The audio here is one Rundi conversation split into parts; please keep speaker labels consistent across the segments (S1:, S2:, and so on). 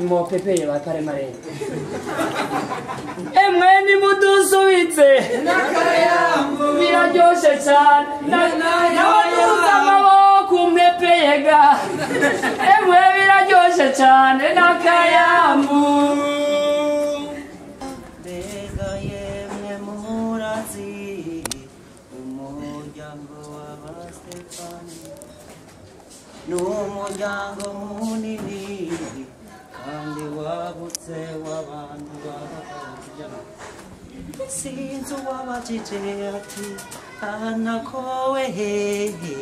S1: Mo pepe va kare mare emweni mudusubize biraryoshe cyane n'amaboko umepeyega emwe biraryoshe cyane n'akayambu
S2: mbega yemwe murazi umuryango w'abastefani n'umuryango munini kandi wabutse w'abantu b'abagabo sinzi uwabajije ati ana kowe hehe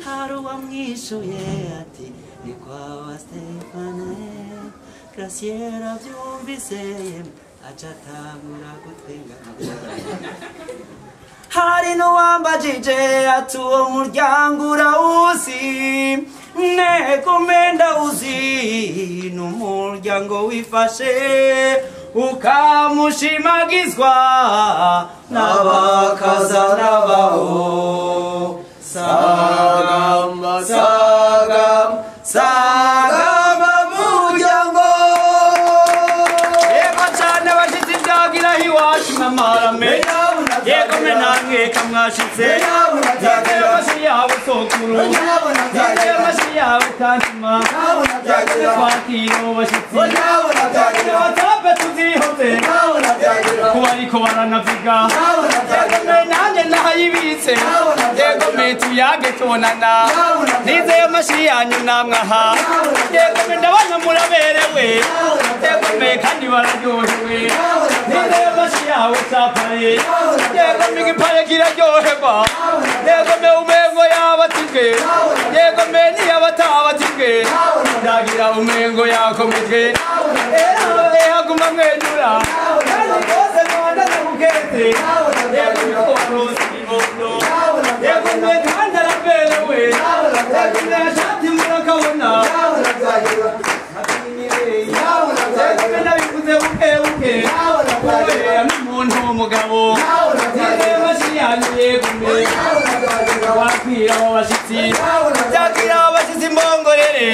S2: hari uwamwishuye ati ni kwa Stefane Graciela byumvise aca atangura gutwenga hari n'uwambajije ati uwo muryango urawuzi nekomenda uzi n'umuryango wifashe ukamushimagizwa n'abakazana bawo sagamba sagamba sagamba muryango yego cyane bashitse ibyagira iwacu n'amarame yego mwe namwe kamwashitse yego bashiyabo basokuru nizeye amashi yawe utantuma kwakira abashitsi watape tuzihoze kuba ariko baranavuga nanjye nahayibitse yegome tuyage tubonana nizeye amashi yanyu namwaha yegome ndabona muraberewe yegome kandi bararyohewe nizeye amashi yawe capaye yegome igipare kiraryoherwa yegome umengo yabatijwe yegome niyabatabatijwe ndagira umengo yakomejwe ehaguma mwenyura kandi kose nonda nakukete yegome korosi ibondo yegome kandi araberewe yegome ashati murakabona yegome nabikuze bukebuke kubera n'umuntu w'umugabo nizeye amashi yanyu yegome wakwira abashitsi byagira abashitsi mbongorere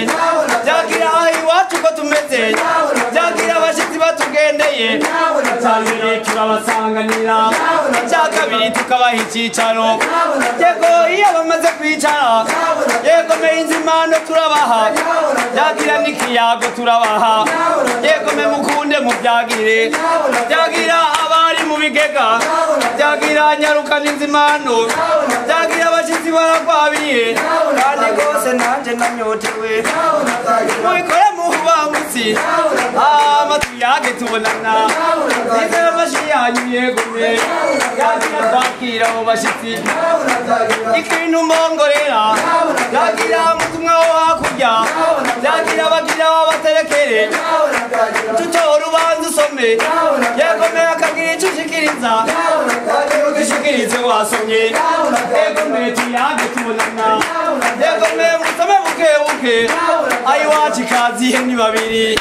S2: byagira aho iwacu ko tumeze byagira abashitsi batugendeye cyambere turabasanganira icya kabiri tukabaha icyicaro yego iyo bamaze kwicara yegome inzimano turabaha byagira n'ikiyago turabaha yegome mukunde mubyagire byagira abari mu bigega byagira nyaruka n'inzimano byagira abashitsi baragwabiye kandi rwose nanjye nanyotewe mubikore muhubangutsi tuyage tubonana nizeye amashi yanyu yegome byagira kwakira abo bashitsi ikintu mbongorera byagira mutumwa wo hakurya byagira bagira babaterekere tutora urubanza usome yegome akagira icyo ushikiriza ugishikirize wasomye yegome tuyage tubonana yegome musome bukebuke ayiwacu ikazihe ni babiri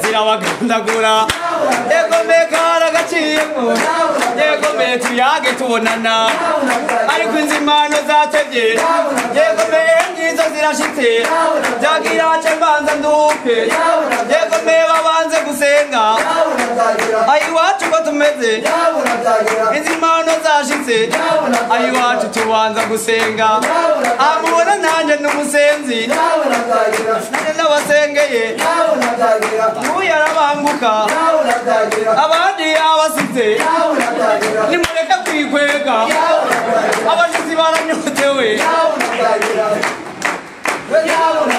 S2: zirabagandagura yegome karagaciyemo yegome tuyage tubonana ariko inzimano zatevye yegome ngizo zirashitse byagira ce mbanza nduke yegome babanze gusenga ayiwacu ko tumeze inzimano zashitse ayiwacu tubanza gusenga amubona nanjye n'umusenzi nanjye ndabasengeye n'uyu arabanguka abandi yabasize nimureke kwikwega abashitsi baranyotewe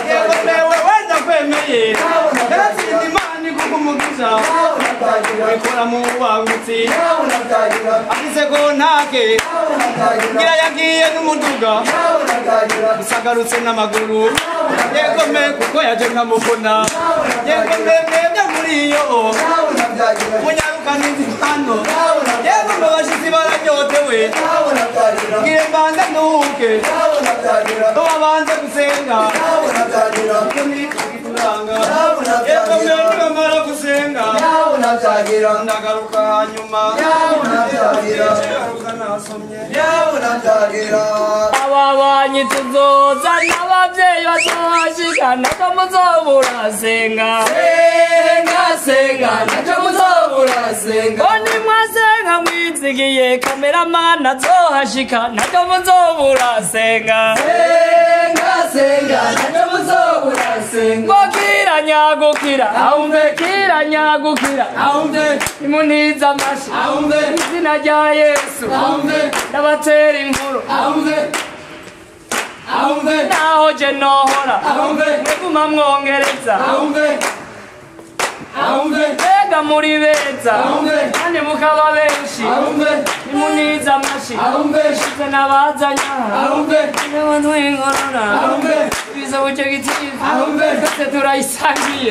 S2: yegomewe wenda kwemeye yaratsinda imana iguha umugisha wikora mu bubangutsi afise ko ntake ngira yagiye n'umuduga usagarutse n'amaguru yegome kuko yaje nkamubona yegome mwebwe muri iyo munyaruka n'inzimano yegome abashitsi baranyotewe ngire mbanze nduke babanze gusenga yegome nibamara gusenga ndagaruka hanyuma
S1: ababanyi tuzoza n'ababyeyi bazohashika nacyo muzobura senga senga nacyo muzobura senga ngo nimwasenga mwizigiye kameramani azohashika nacyo muzobura senga nacyo muzobura senga ngo kiranyagukira ahumve kiranyagukira ahumve imuniza amashi ahumve izina rya Yesu ahumve ndabatera inkuru ahumve naho je nohora mweguma mwongereza mbega muri beza kandi mukaba benshi nimuniza amashi shize n'abazanya n'abantu ingorora biza bucyo gitifu twese turayisangiye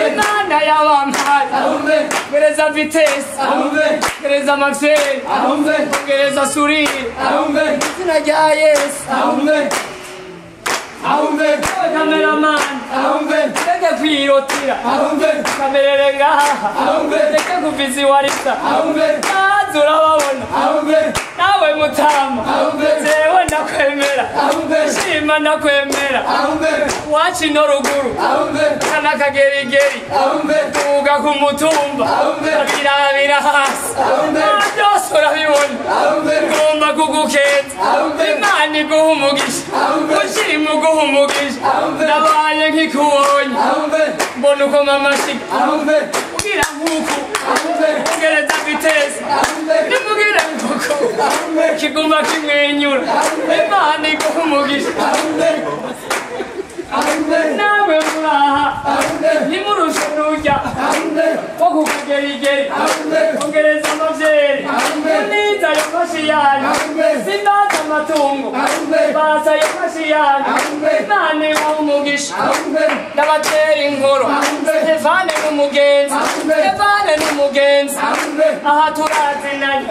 S1: imana y'abampari gereza vitesi gereza mafyeri gereza suriri izina rya Yesu cameraman reke kwirotira kamerere ngaha reke kuviziwarisa bazura babona nawe mutama jewe ndakwemera shima ndakwemera wacu ino ruguru kana kagerigeri tuga ku mutumba birabira hasi byose urabibona ngomba kugukenza imana iguha umugisha ushima uguha umugisha nabaye nkikubonye mbona ukoma amashiga ugira nkuku ugereza vitesi nimugira nkuku kiguma kimwenyura imana iguha umugisha nawe muraha nimurushe nujya wo kukagerigeri ongereza amavyeri uniza ayo mashi yanyu sindaza amatungo basa ayo mashi yanyu imana ibaha umugisha ndabatera inkuru Stefane n'umugenzi aha turazinanye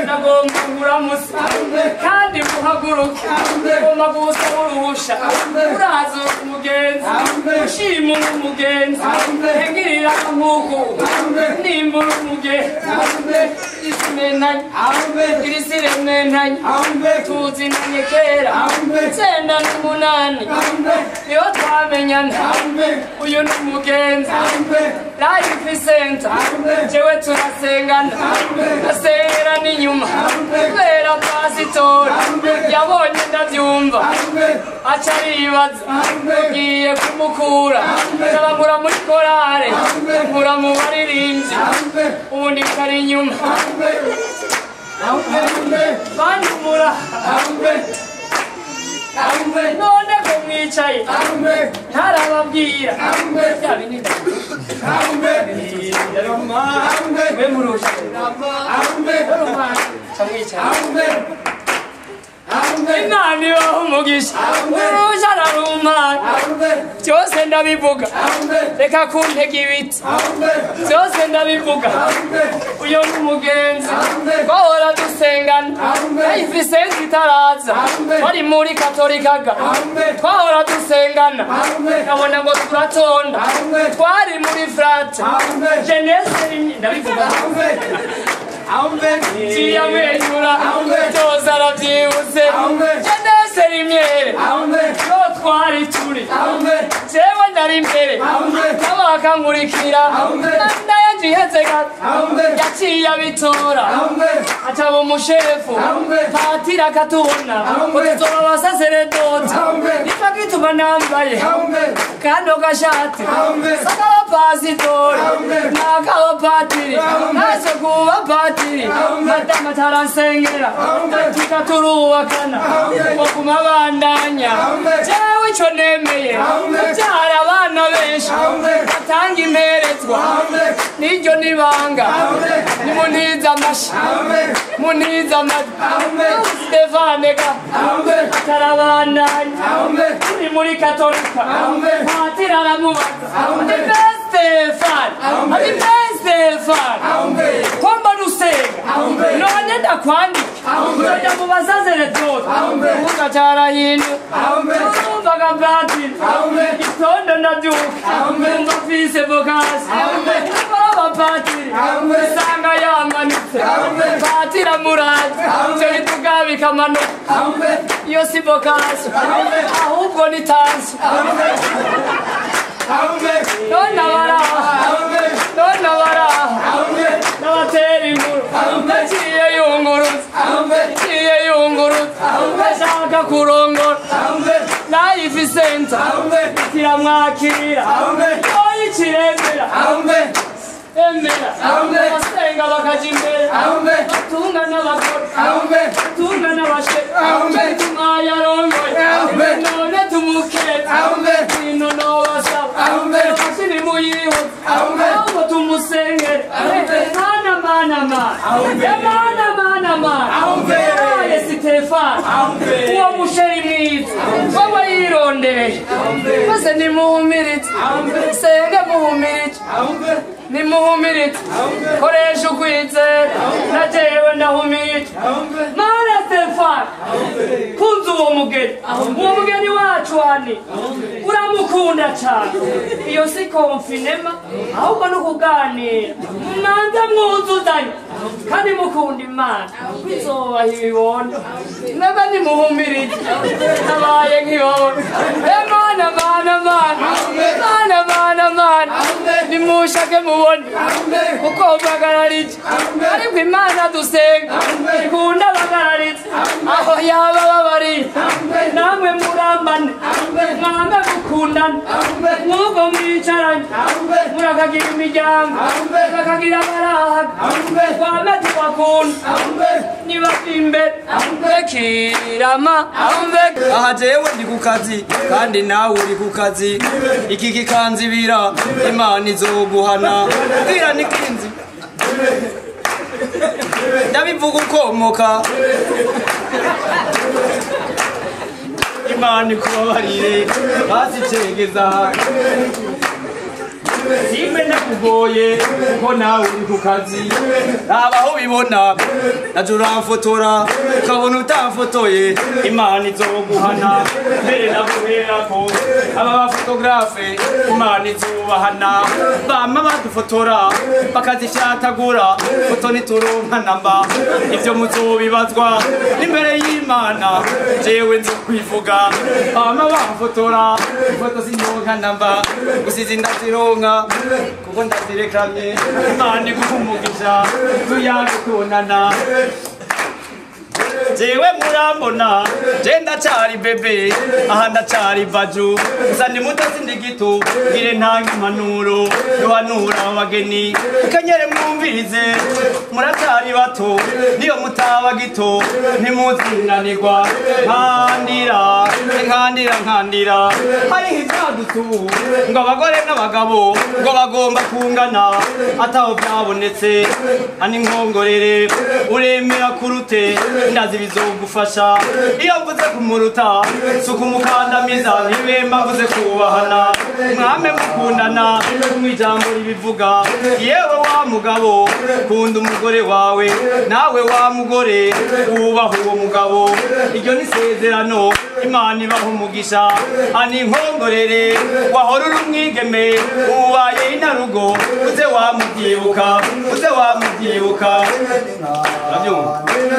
S1: nagomba kuramutsa kandi muhaguruke ngomba gusaba uruhusha uraza umugenzi ushima umugenzi hegirira nkuku nimbura umugenzi isimenanye irisiremenanye tuzinanye kera 98 iyo twamenyana uyu ni umugenzi life center jewe turasengana asengera n'inyuma kubera pasitori yabonye ndabyumva aca aribaza ngiye kumukura ndabagura muri korale nkura mu baririmbyi ubundi kari inyuma bandumura none ko mwicaye ntarababwira we murusha imana ibaha umugisha urusha ararumana byose ndabivuga reka kuntega ibiti byose ndabivuga uyu ni umugenzi twahora dusengana ifisensi itaraza wari muri katolikaga twahora dusengana nkabona ngo turatonda twari muri frate jenese ndabivuga Tiyamwenyura byose arabyibutse jenese rimyere no twari turi jewe nari imbere n'abakangurikira nayo njiheze gato yaciye abitora acaba umushefu patira akatubona ngo tuzoba abasaseredoti nicyo gituma nambaye kano gashati s'akabapasitori n'akabapatiri naje kuba patiri madama taransengera tukaturubakana ngo kumabandanya jewe ico nemeye kubyara abana benshi batanga imperezwa niryo nibanga nimuniza amashi muniza amadi Stefane ga atarabandanya turi muri katolika patiri aramubaza Stefane komba nusenga none ndakwandika ndoja mu basaseredoti ugacara hino urumvaga patiri itondo ndabyuka umva fise vokasi abapatiri usanga yamanitse patiri amurazi ivyo bitugabika amanuka iyo si vokasi ahubwo ni tansi none abaraha n'abatera inkuru naciye yunguruza ashaka kurongora life center kiramwakira yoyikiremera emera abasenga bakaja imbere batunga n'abagore batunga n'abashefu mwayarongoye none tumukeza ino nobasaba bashiri muyihoza ahubwo tumusengere mana Stefane uwo musheri mwiza wowe yirondereye maze nimuhumirize senge muhumirize nimuhumirize koresha ukwizera na jewe ndahumirije mana Stefane kunze uwo mugeni wacu wani uramuko ndamukunda cyane iyo si konfinema ahubwo no kuganira mmanza mwuzuzanye kandi mukunda imana bizobaha ibibona nabe nimuhumirije nabaye nk'ibona mana mana mana mana mana mana nimushake mubone kuko bagararije ariko imana dusenga ikunda bagararije aho yaba babari namwe murambane mwanga gukundana mwugo mwicaranye murakagira imiryango murakagira abarahaga kwame tubakunda niba imbere kirama
S2: aha jewe ndi ku kazi kandi nawe uri ku kazi iki kikanzibira imana izoguhana bwira nikinzi ndabivuga ukomoka imana ikubabarire hasi cegeza simbe nakugoye ko nawe uri ku kazi raba aho bibona naje uramfotora ukabona utamfotoye imana izoguhana mbere naguherako aba bafotografe imana izobahana bama badufotora bakazishatagura foto nituronka namba ivyo muzobibazwa n'imbere y'imana jewe nzo kwivuga bama bafotora ifoto sinonka namba gusiza ndazironka kuko ndazirekamye imana iguhumugisha tuyange tubonana jewe murambona je ndacari bebe aha ndacari baju gusa ndi muto sindi gito ngire ntanga impanuro yohanura abageni kenyere mwumvirize muracari bato niyo mutaba gito ntimuzinanirwa nkandira hariho ivyadutubu ngo abagore n'abagabo ngo bagomba kungana ataho vyabonetse ani nkongorere uremera kurute ndazi bizogufasha iyo mvuze kumuruta sukumukandamiza ntibemba mvuze kubahana mwame mukundana mw'ijambo ribivuga yewe wa mugabo kunda umugore wawe nawe wa mugore wubaha uwo mugabo iryo ni sezerano imana ibaha umugisha ani nkongorere wahora uri umwigeme ubaye inarugo uze wamubyibuka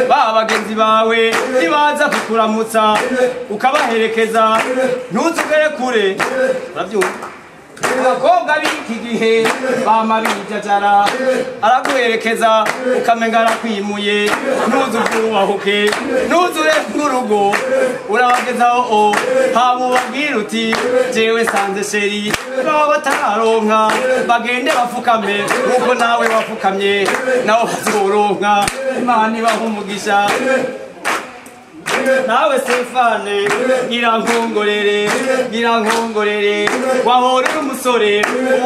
S2: ba bagenzi bawe nibaza kukuramutsa ukabaherekeza ntuzugere kure abakobwa b'iki gihe bama bijajara araguherekeza ukamenga arakwimuye ntuzubwubahuke ntuzure nk'urugo urabagezaho haba ubabwira uti jewe sanze sheri baba batararonka bagende bafukame nk'uko nawe wafukamye nabo bazoronka imana ibaha umugisha nawe Stefane ngirankongorere wahora uri umusore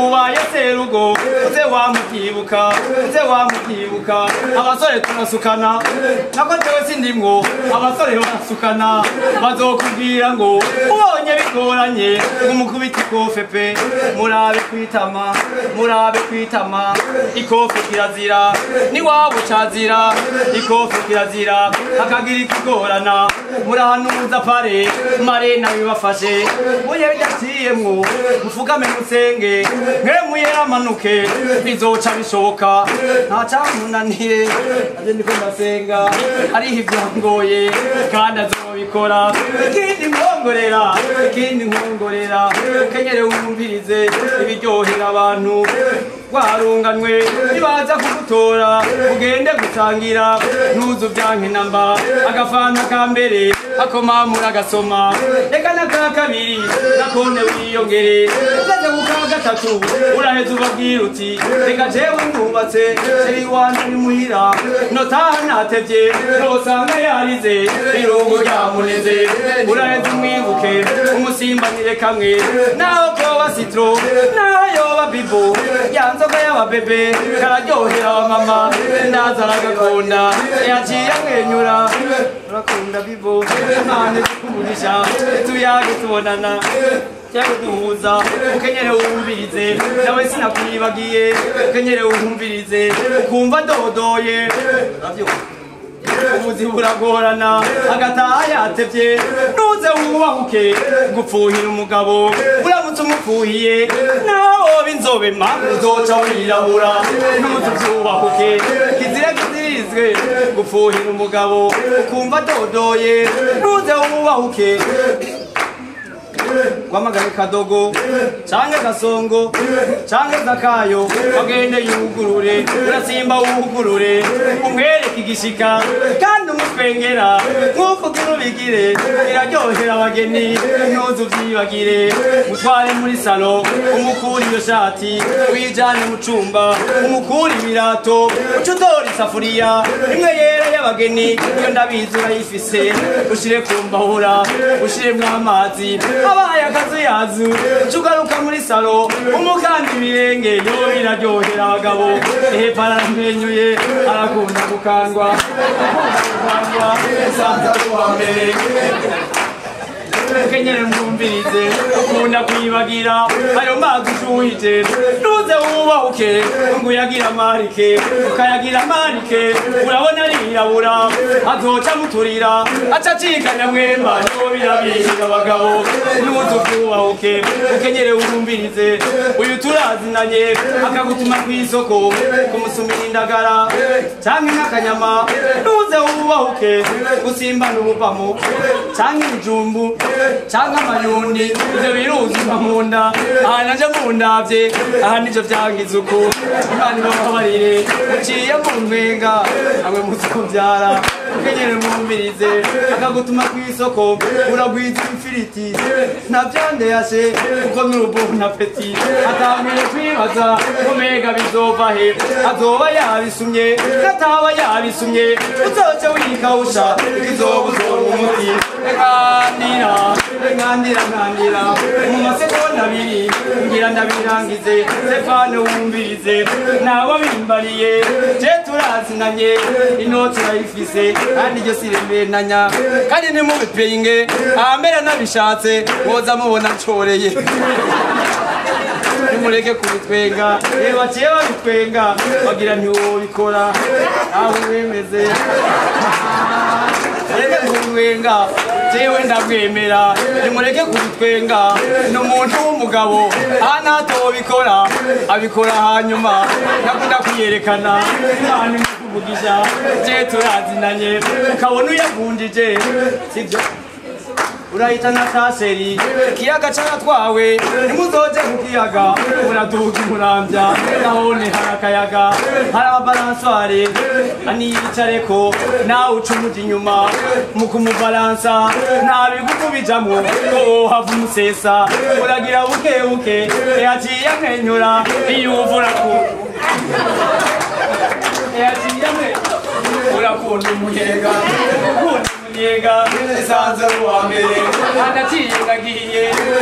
S2: ubaye serugo uze wamubyibuka abasore turasukana nako jewe sindimwo abasore barasukana bazokubwira ngo ubonye bigoranye umukubita ikofe pe murabe kwitama ikofe kirazira ni wabo cazira ikofe kirazira akagira ikigorana murahanuza pare marena bibafashe muye bidaciyemwo mufugame musenge mwe muyeramanuke bizoca bishoboka ntacamunaniye aje ndiko ndasenga hariho ivyongoye kandi azobikora ikindi nkongorera kenyere wumvirize ibiryohera abantu warunganwe nibaza kugutora ugende gutangira ntuzu byanke namba agafana kambere akomamura agasoma reka naka kabiri nakone wiyongere ugaze kuka gatatu uraheza ubabwira uti reka jewe ndubatse sheri wanje ni muhira notaha natevye nosanga yarize irungu ryamuneze uraheza umwibuke umusimbanire kamwe naho koba citro naho yoba bibo yanzoga y'ababebe kararyohera abamama ndaza aragakunda yaciye amwenyura urakunda bibo nane tukumurisha tuyage tubonana cyangwa duhuza ukenyere wumvirize nawe sinakwibagiye ukenyere wumvirize ukumva dodoye ubuzi buragorana agataha yatevye nuze wubahuke gupfuhira umugabo uramutse uramutse umufuhiye naho binzobe mpamvu uzoca wirabura ntuze uvyubahuke kizira kizirizwe gufuhira umugabo ukumva dodoye ntuze wubahuke Kwamagare kadogo canke gasongo canke zakayo agende yugurure urasimba wugurure umwereke igishika kandi umutwengera nkuko kirubigire iraryohera abageni ntuzu vyibagire mutware muri salo umukuri iyo shati wijane mu cumba umukuri ibirato ucudora isafuriya imwe yera y'abageni iyo ndabizi urayifise ushire ku mbahura ushiremwo amazi abaye akazuyazu ucugaruka muri salo umukandi ibirenge yo biraryohera abagabo paramenyuye arakunda gukangwa esanza kuwa mbere kenyere mwumvirize ukunda kwibagira ayo mazi ushuhije ntuze wubahuke ngo uyagira marike ukayagira marike urabona arirabura azoca muturira aca acikanya mwemba nibo birabihira abagabo ntuze uvyubahuke ukenyere wumvirize uyu turazinanye akagutuma kw'isoko kumusumira indagara canke n'akanyama ntuze wubahuke gusimbana ubuvamo canke ibijumbu canke amayundi ivyo biruzima munda aha naje mundavye aha nivyo vyangize uku imana ibababarire uciye mu ntwenga amwe muzovyara ukenyere mwumvirize akagutuma kw'isoko uragwiza ifiriti navyandeyashe kuko n'urubona peti atanguye kwibaza ko mega bizova he azoba yabisumye nataba yabisumye uzoce wikawusha ikizoba uzora umuti nkandira mu masegonda abiri ngira ndabirangize Stefano wumvirize nawe bimbariye je turazinanye inoti urayifise kandi iryo siremenanya kandi nimubipinge ahambere nabishatse woza mubona ncoreye nimureke kubitwenga baciye babitwenga bagira ntiwobikora aho wemeze reke kubitwenga jewe ndabwemera nimureke kubitwenga n'umuntu w'umugabo aha natobikora abikora hanyuma nakunda kwiyerekana imana imukuvugisha je turazinanye ukabona uyagundije sivyo urahita na taseri ikiyaga caratwawe nimuzoje ku kiyaga uraduga umuramvya nahone harakayaga harabalansware aniyicareko nawe uca umuja inyuma mu kumubalansa nta bigugu bijamwo ko hava umusesa uragira bukebuke yaciye amwenyura iyuvura ku yaciye amwenyura urakunda umuyaga yega esanze kuwa mbere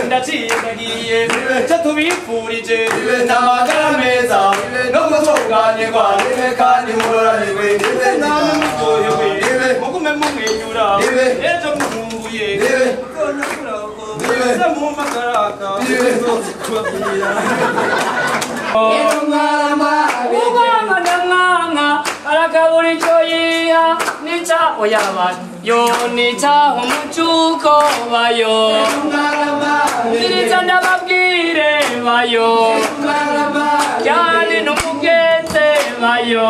S2: ndaciye ndagiye cyo tubifurije n'amagara meza no gutunganirwa kandi muroranirwe namwe mutoyewe mugume mumwenyura ejo mukumbuye se mu makaraka kubabwira umwana arakabura icyo yiha nica oyabana yo nica umucuko bayo ndiriza ndababwire bayo kandi n'umugete bayo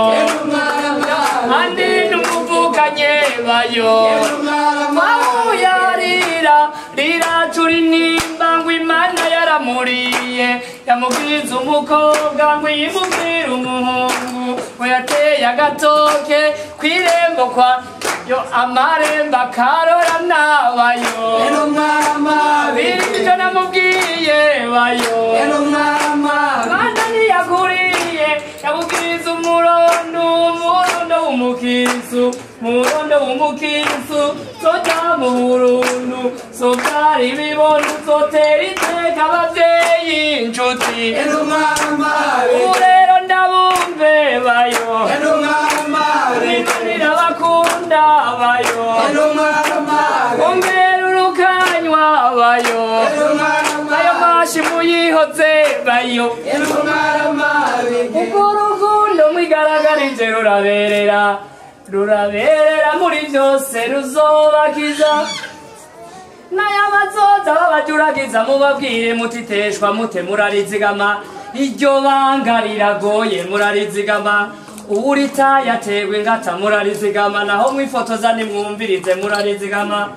S2: kandi n'umuvukanye bayo wawuyarira riracura inimba ngo imana yaramuriye yamubwiza umukobwa ngo yimubwire umuhungu ngo yateye agatoke kw'irembo kwa yo amaremba karora nabayo biribyo namubwiye bayo mana ntiyakuriye yamubwiza umurondo w'umukisu soja mu burundu sovyara ibibondo zotera iteka abavyeyi inshuti ubu rero ndabumve bayo nimanira bakunda bayo ongera urukanywa bayo ayo mashi muyihoze bayo ubwo urukundo mwigaragarije ruraberera muri byose ruzobakiza
S1: n'ay'abazoza babajuragiza mubabwire mutiteshwa mute murarizigama iryo banga riragoye murarizigama uwurita yatewe ingata murarizigama naho mwifotoza nimwumvirize murarizigama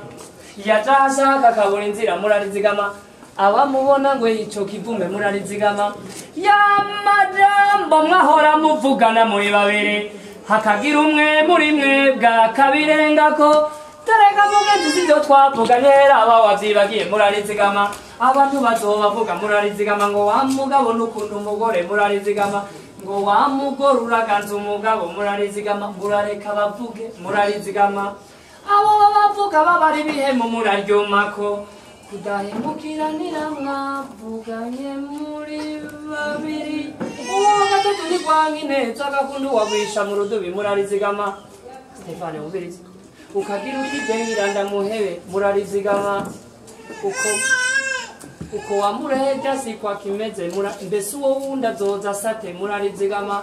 S1: yaja ashaka akabura inzira murarizigama abamubona ngo ico kivume murarizigama y'amajambo mwahora muvugana muri babiri hakagira umwe muri mwebwe akabirengako tereka mugenzi sivyo twavuganye aba wavyibagiye murarizigama abantu bazobavuga murarizigama ngo wa mugabo n'ukuntu umugore murarizigama ngo wa mugore uraganza umugabo murarizigama murareka bavuge murarizigama abo bavuga babari bihemu muraryomako kudahemukiranira mwavuganye muri babiri uwo gatatu ni rwankineza agakundu wagwisha mu rudubi murarizigama Stefane ubiriza ukagira ukigengira ndamuhebe murarizigama uko wamureja sikwa kimeze mbese uwo wundi azoza sate murarizigama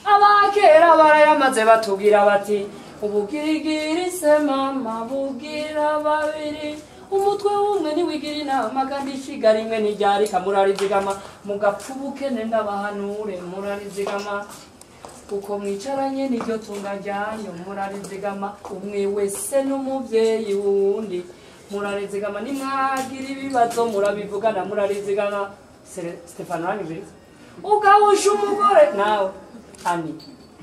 S1: abakera barayamaze batubwira bati ubugirigiri se mama bugira babiri umutwe w'umwe niwigira inama kandi ishiga rimwe ntiryarika murarizigama mugapfa ubukene ndabahanure murarizigama uko mwicaranye niryo tunga ryanyu murarizigama umwe wese n'umuvyeyi wundi murarizigama nimwagira ibibazo murabivugana murarizigama Stefano Rangiviriza ugawusha umugore nawe ani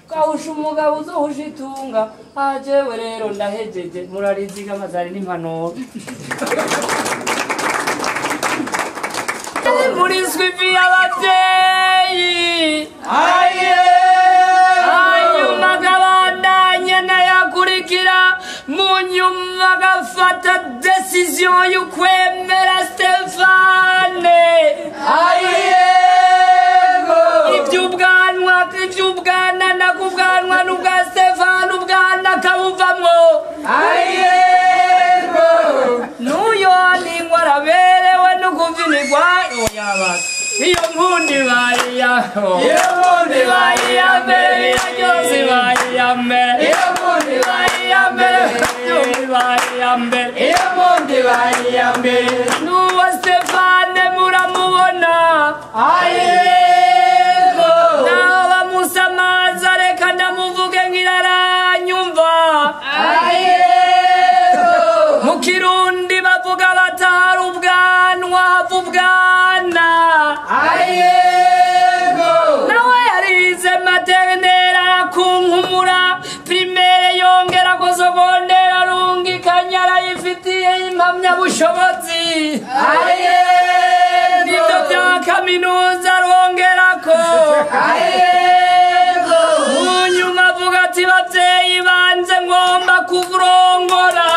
S1: ugawusha umugabo uzohusha itunga ajewe rero ndahejeje murarizigama zari n'impanuro muri swivi y'abavyeyi munyuma agafata decision y'ukwemera Stefane ivy'ubwana nakubwanwa n'ubwa Stefane ubwana kabuvamwo n'uyo ningwa araberewe n'ukuvinirwa iyo mpundi bariyaho iyo mpundi bariyambere biraryose bariyambere iyo mpundi bariyambere iyo mpundi bariyambere n'uwo Stefane muramubona naho bamusamaza reka ndamuvuge ngiraranyumva mu Kirundi bavuga batari ubwanwa hava ubwana nawe yarize maternelle arakunkumura primaire yongera ko secondaire arungikanya arayifitiye impamyabushobozi nivyo vya kaminuza arongerako munyuma avuga ati bavyeyi banze ngomba kurongora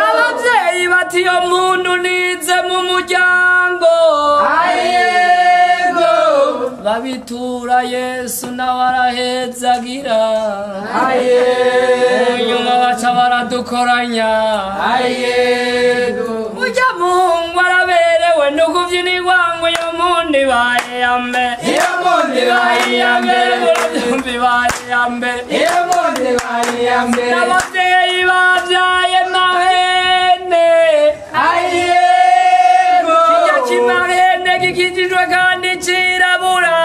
S1: abavyeyi bati iyo muntu nize mu muryango babitura Yesu nawe arahezagira nyuma baca baradukoranya ujya mungu araberewe n'ukuvyinirwa ngo iyo mpundi bayiyambere iyo mpundi bayiyambere n'abavyeyi bavyaye mahene kirya kimahene gikijijwe kandi cirabura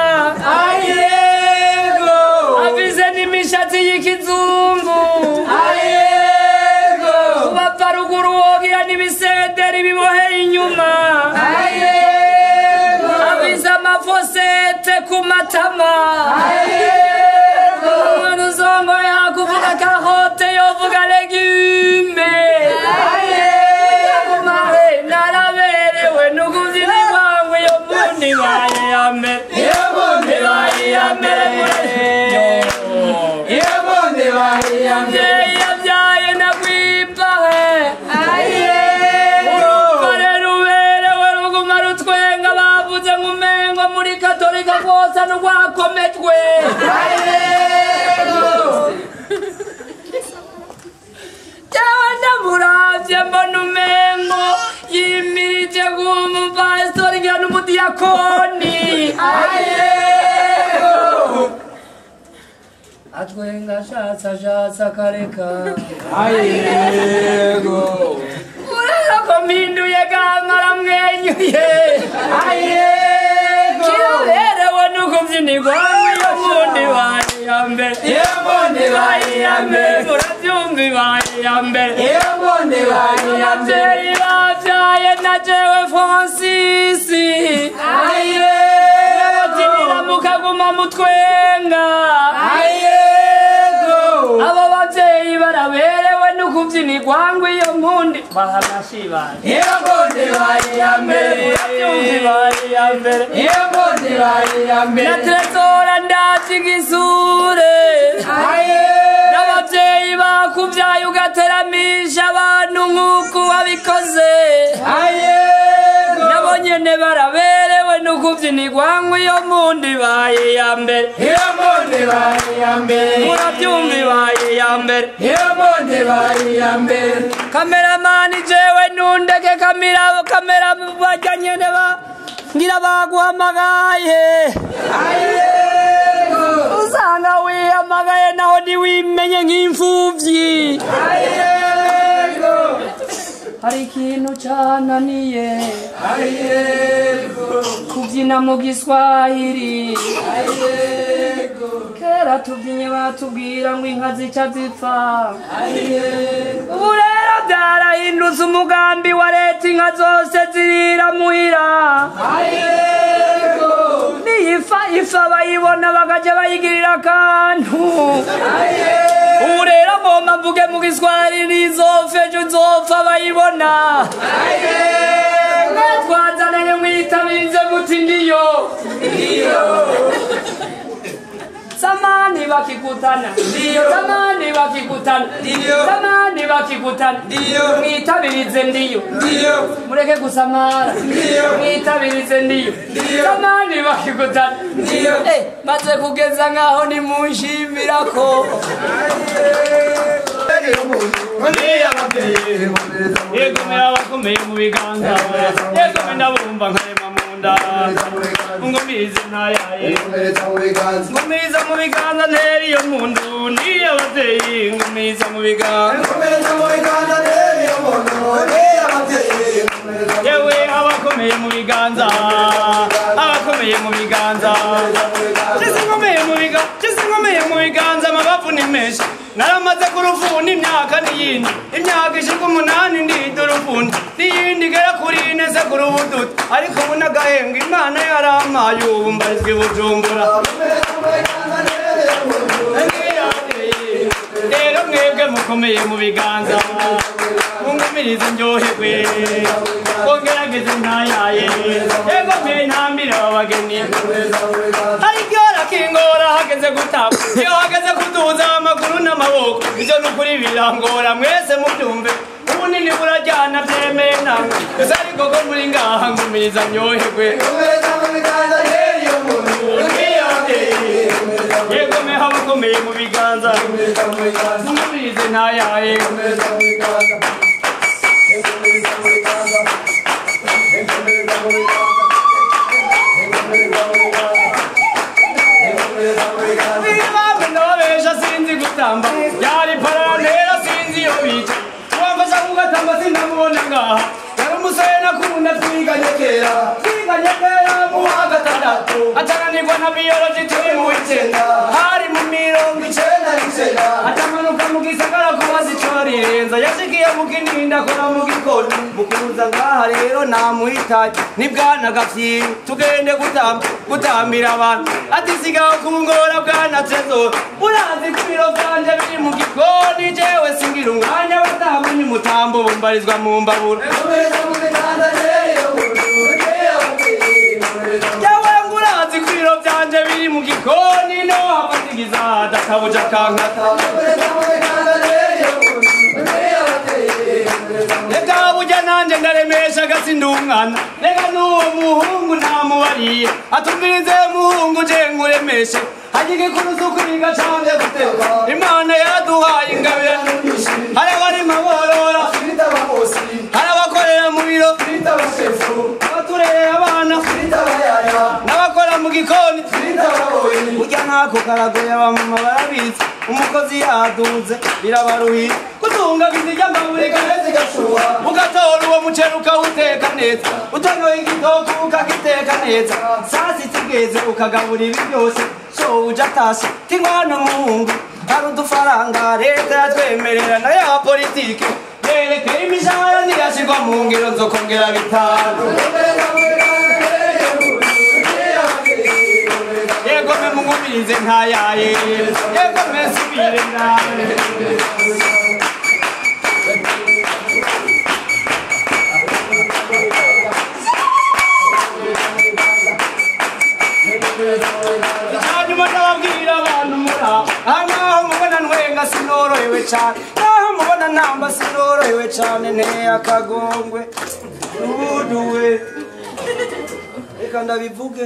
S1: avize n'imishatsi y'ikizungu ubapfa ruguru wogira n'ibisederi biboheye inyuma avize amafosete ku matama umwana uzongore hakuvuga kahote yovuga legume naraberewe n'ukuvyinirwa ngo iyo mpundi bayiyambere iyo mpundi bayiyambere yavyaye nagwibahe urupfare ruberewe ruguma rutwenga bavuze nk'umengo muri katolika rwose n'urwakometwe jewe ndamuravye mbona umengo yimirije kumupasitori ngira n'umudiyakoni atwe senga shatsa kareka
S2: ayego
S1: urera ko mpinduye gamara mwenyuye ayego kiberewe nuko mbyinirwa iyo mundi bari ya mbere iyo mundi bari ya mbere urabyumva bari ya mbere iyo mundi bari ya mbere babyaye na jewe Francis ayego mukaguma mutwenga ayego abo babyeyi baraberewe nukubyinirwa ngo iyo mpundi bahamashibana iyo mpundi bari ya mbere bari ya mbere iyo mpundi bari ya mbere na Tresora ndazigisure ayego n'ababyeyi bakubyaye ugateramisha abantu nk'uko wabikoze ayego nabo nyene baraberewe nukubyinirwa ngo iyo mpundi baye ya mbere iyo mpundi baye ya mbere murabyumva baye ya mbere iyo mpundi baye ya mbere kameramani jewe nundeke kamera bajya nyene ngira baguhamagaye ayego usanga wiyamagaye naho ntiwimenye nk'imfuvyi ayego hari ikintu cananiye ayego kubyina mu Giswahili ayego kera tubyinye batubwira ngo inka zica zipfa ayego ubu rero byarahindutse umugambi wa leta inka zose zirira muhira ayego ifa bayibona bakaja bayigirira akantu ayego ubu rero ngomba mvuge mu Giswahili izofejo nzopfa bayibona ayego twazananye mwitabirize muti ndiyo samani bakikutana ndiyo samani bakikutana ndiyo samani bakikutana ndiyo mwitabirize ndiyo mureke gusamara ndiyo mwitabirize ndiyo samani bakikutana ndiyo maze kugeza ngaho ni munshimirako yego murabakomeye mu biganza yego ndabumva nkarema munda ngumize ntayaye ngumiza mu biganza nteri yo mundu ni ababyeyi ngumiza mu biganza yewe abakomeye mu biganza abakomeye mu biganza nkomeye mu biganza amabavu ni menshi naramaze kurufunda imyaka n'iyindi imyaka ishika 8 ndida urufundi n'iyindi igera kuri 4 se kurubuduta ariko ubu nagahembwa Imana yarampaye ubu mbarizwa i Bujumbura rero mwebwe mukomeye mu biganza mungumirize ndyoherwe kongerageze ntayaye yego mwe ntambira abageni ariko arakingora hageze gutamba iyo hageze kuduza amaguru n'amaboko ibyo nukuri birangora mwese mubyumve ubunini burajyana byemeye namwe gusa ariko ko muri ngaha ngumiriza ndyoherwe yego mwe abakomeye mu biganza mungumirize ntayaye sinzi gutamba yari parantera sinzi iyo bica wamfasha kugatamba sinamubona ngaha yari umusore nakunda twiganye kera mu wa gatandatu atananirwa na biology turi mu w'icenda hari mu 19 atamanuka mu gisagara kubaza ico rirenza yashikiye mu Kinindi akora mu Gikoni mukuza ngaha rero namuhitaje ni bwana Gafyiri tugende gutambira abantu atisigaho kungora bwana Tresor urazi kubiro byanje biri mu Gikoni jewe singira umwanya batamanye umutambo bombarizwa mu mbabura yawe ngurazi kubiro byanje biri mu Gikoni no hapatigiza databuja kankata Leka buja nanje ndaremesha gasindungana Leka nuwo muhungu namubariye atumvirize muhungu je nguremeshe hagike kurusukuriga cyane guteka Imana yaduhaye ingabire harabari maborora harabakorera mu biro abaturera abana n'abakora mu Gikoni burya nta
S2: nako karagoye abamama barabizi umukozi yaduze birabaruhira kutunga bizijya mbaburi kanezi gashuha ugatora uwo muceri ukawuteka neza utonoye igitoki ukagiteka neza sasi tigeze ukagaburira ibi byose so uja tasi tingwana muhungu hari udufaranga leta yatwemerera na ya politike yerekeye imishahara ntiyashirwa mu ngiro nzokongera bitanu yego me mungumirize ntayaye yego me subire nawe icyanyuma ndababwira abantu mura aho mubona ntwenga sinorohewe cyane aho mubona ntamba sinorohewe cyane nteye akagongwe uduwe reka ndabivuge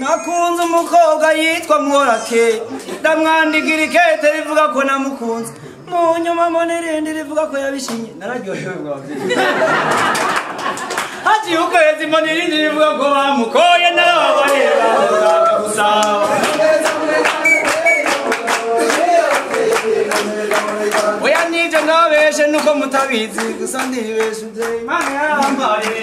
S2: nakunze umukobwa yitwa Mworake ndamwandigira ikete rivuga ko namukunze mu nyuma mbona irindi rivuga ko yabishinye nararyohewe bwabye haciye ukwezi mbona irindi rivuga ko bamukoye narababareba gusaba oya nivyo nabeshe nuko mutabizi gusa ndibeshe uvyeyi Imana yarambaye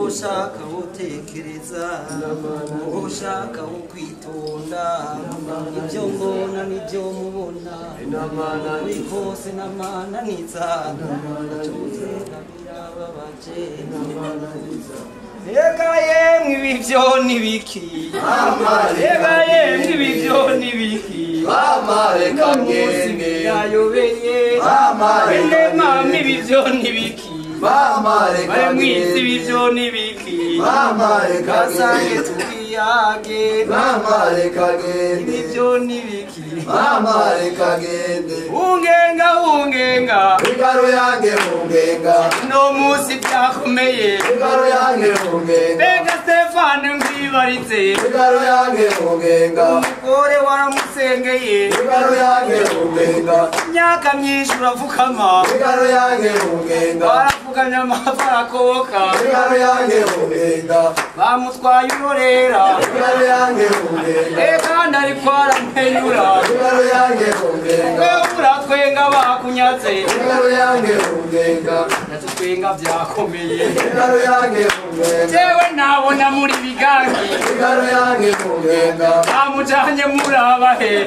S2: ushaka utekereza ushaka ukwitonda ibyo mbona nibyo mubona bikose namananiza cyuze nabirababaje Ega yemwe ibivyo nibiki Ega yemwe ibivyo nibiki Reka mwene yayobeye bene mama ibivyo nibiki bare mwisi ibivyo nibiki kasange tukiyage ibivyo nibiki ungenga no musi vyakomeye bega Stefane ngwibarize umugore waramusengeye imyaka myinshi uravukama baravuganya amafi arakoka bamutwaye urorera kandi ariko aramwenyura wewe uratwenga bakunyaze natutwenga vyakomeye jewe nabona muri bigangi bamujanye murabahe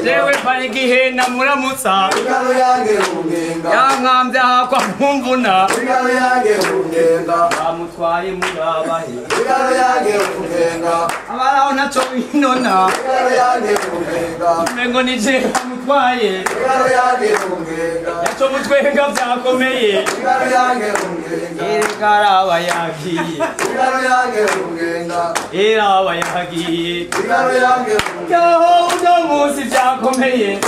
S2: jewe pari gihena muramutsa yankambye ahakwa kumvuna bamutwaye murabahe abaraho naco inona mengo nije bamutwaye yaco mutwenga vyakomeye ergaraba yagiye eraba yagiye yaho uno musi vyakomeye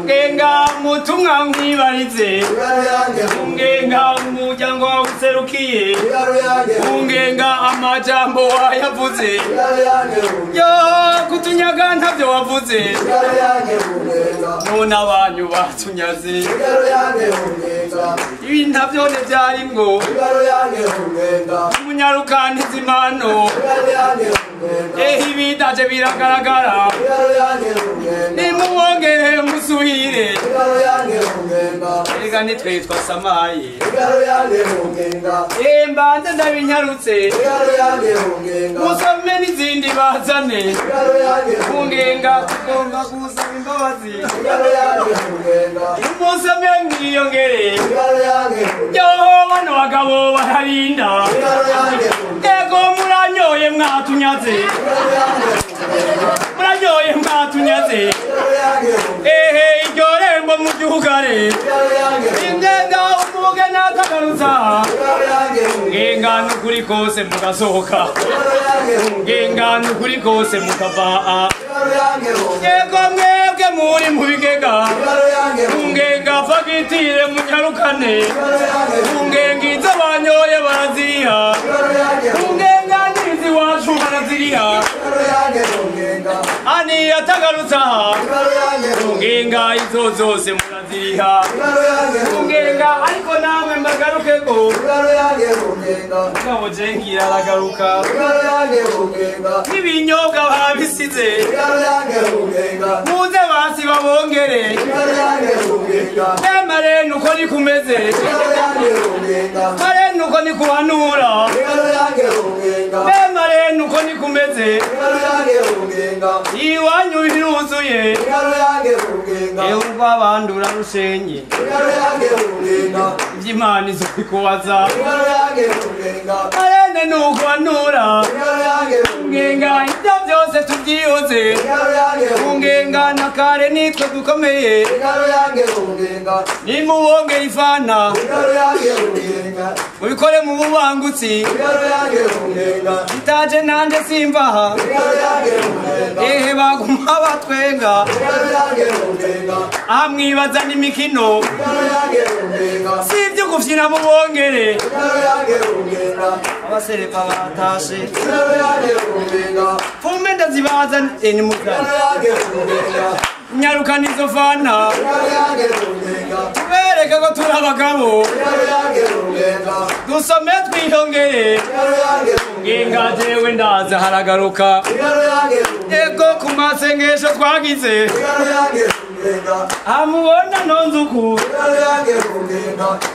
S2: ngenga mutumwa mwibarize ngenga umuryango wawe userukiye ngenga amajambo wayavuze yo kutunyaga ntavyo wavuze none abanyu batunyaze ibi ntavyo nevyarimwo umunyarukantiza impano ibidaje biragaragara nimubongere musuhire ega nitwe twasamaye mbanze ndabinyarutse musome n'izindi bazane kungenga tugomba gusaba imbabazi musome mwiyongere yoho bano bagabo bararinda ego muranyoye mwatunyaze iryo rembo muryugare ingenga umuge natagarutsa ngenga nukuri kose mugasohoka ngenga nukuri kose mukavaa yego mwebwe muri mu bigega ngenga fagitire munyarukane ngenga izo banyoye baraziriha ngenga n'izi wacu baraziriha ani atagarutsa ngenga izo zose muraziriha ngenga ariko namwe mbagarukeko ngabo jengira aragaruka n'ibinyobwa babisize muze basi babongere emare nuko nikumeze mare nuko nikuhanura emare nuko nikumeze iwanyu biruzuye eurwa bandura rushenye ivy'Imana izobikubaza arene nuko hanura ngenga ivyo vyose tuvyihoze ngenga nakare nitwe dukomeye nimubongere ifana mubikore mu bubangutsi itaje nanje simvaha ehe baguma batwenga amwibaza n'imikino sivyo kuvyina mubongere abaserepa batashe fume ndazibaza ni mugana nyarukana izo fana tubereke ko turi abagabo dusome twihongere ngenga jewe ndaza haragaruka ego ku masengesho twagize amubona nonzuku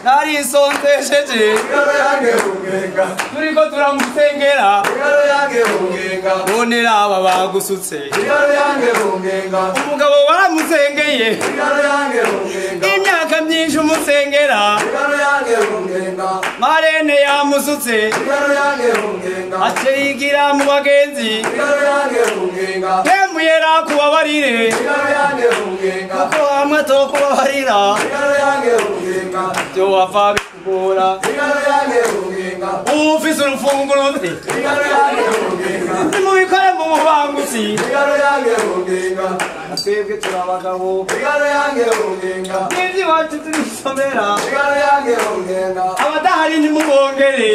S2: nari isondesheje turiko turamusengera none aba bagusutse umugabo waramusengeye imyaka myinshi umusengera marene yamusutse ace yigira mu bagenzi muyera kubabarire kuko hamwe tokubabarira byo wapfa bikugora ufise urufunguro nimubikore mu bubanguzi twebwe turabagabo n'iby'iwacu turisomera abadahari nimubongere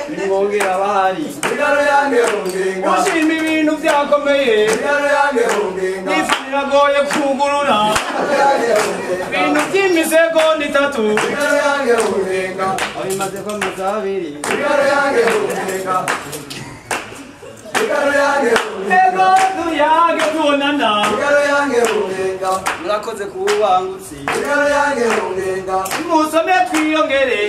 S2: nimubongere abahari ushima ibintu byakomeye n'ifu biragoye kugurura ibintu by'imisegonda 3 abimaze ko amazabiri ego tuyage tubonana murakoze kububangutsi musome twiyongere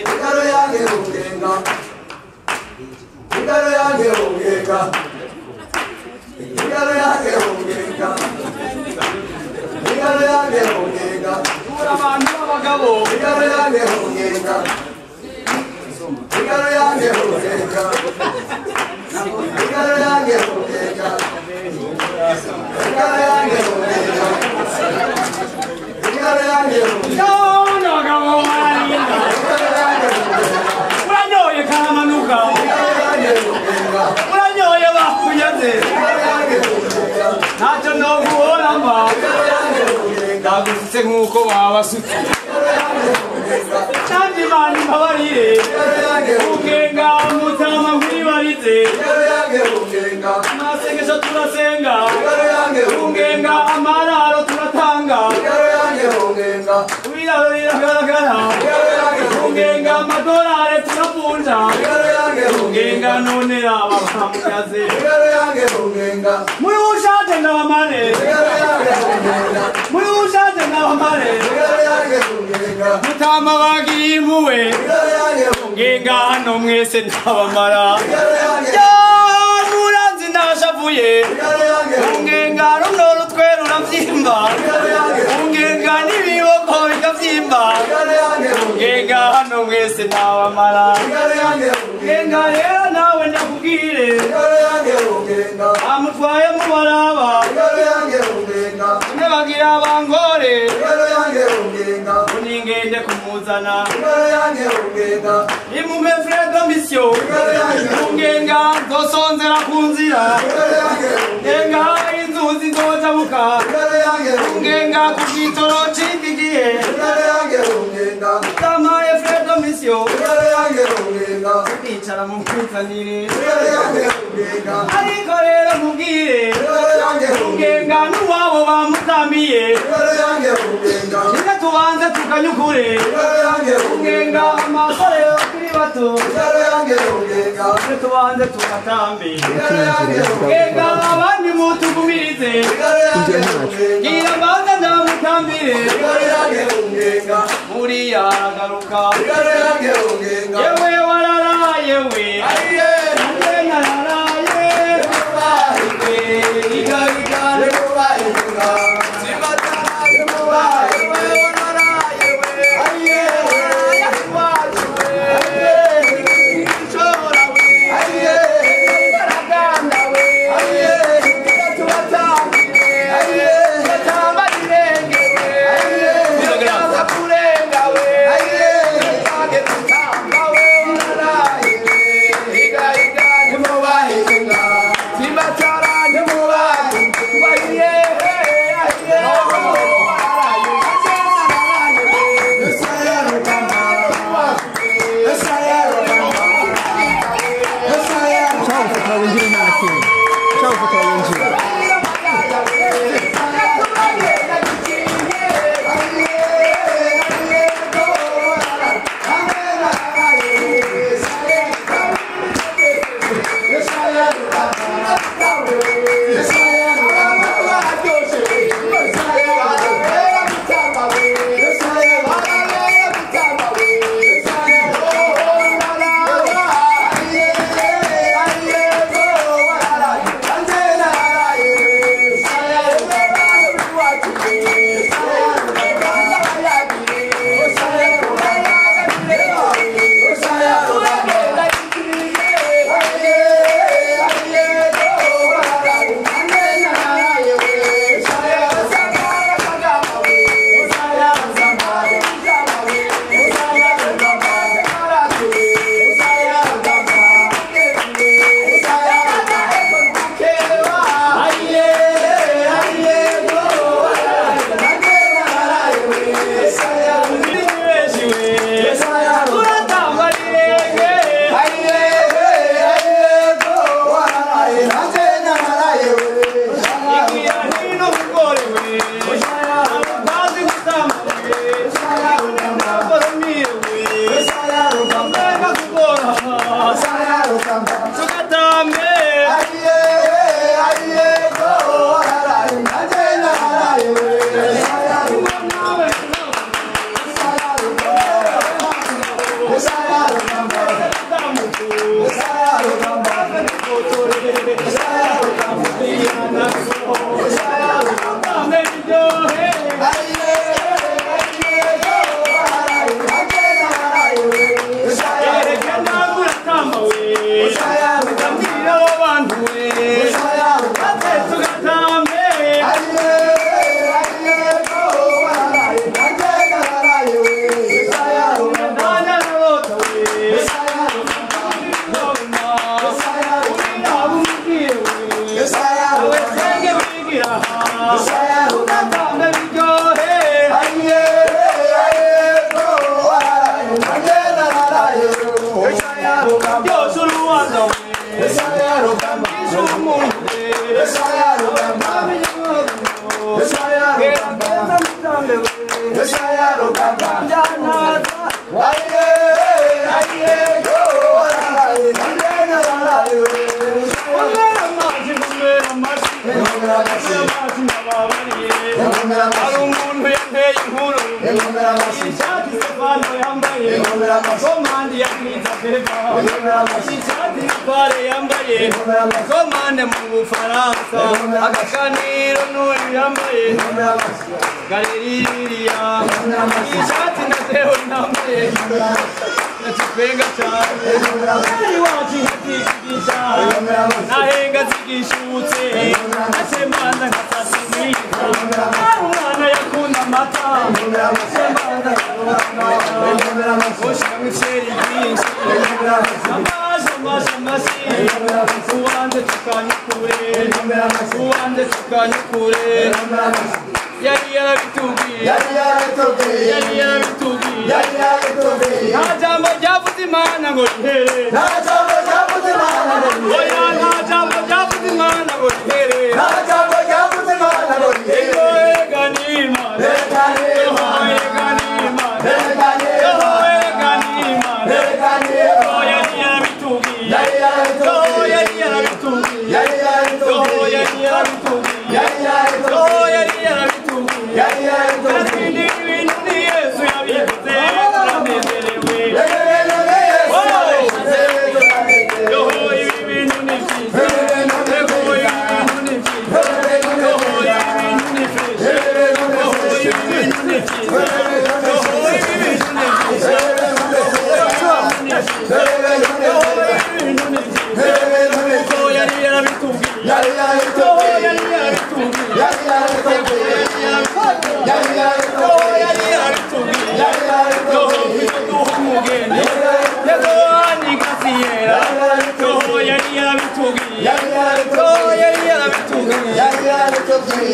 S2: abantu b'abagabo uranyoye kamanuka uranyoye bakunyaze ntacyo noguhoramba ndagusutse nk'uko wabasutse kandi Imana imbabarire ugenga mutama nkwibarize amasengesho turasenga ugenga amararo turatanga ibiraro biragaragara ugenga amadolari turavunja ugenga none abamuyaze muri ushaje ndabamare muri ushaje ndabamare mutama bagiye impuwe ugenga hano mwese ndabamara muranzi ndashavuye ugenga runo rutwe rurabyimba ugenga n'ibiboko bikabyimba ugenga hano mwese ndabamara ugenga rero nawe ndakubwire amutwaye mu baraba nebagira abangore uningende kumuzana imume fredo mission ungenga dosonzera kunzira ungenga inzuzi zojabuka ungenga kugitoro cikigihe tamaye fredo mission icara mu kwizanire ariko rero mubwire ungenga n'uwabo bamutamiye reka tubanze tukanyukure ungenga amasore kuri bato reka tubanze tugatambe ungenga abandi mutugumirize gira mbanza ndamutambire uriya aragaruka yewe wararaye we tugatambe komande mu Bufaransa agakaniro n'uri yambaye galeriya ishati na deo nambaye natwenga cyane iwacu hatikisha nahenga zigishutse asembanza nkasasizika umwana yakunda amata asembanza oshika mw'iseri ryinshi uwanze tukanyukure yari yarabitubwiye nta jambo ryavuze Imana ngo rihere nta jambo ryavuze Imana ngo rihere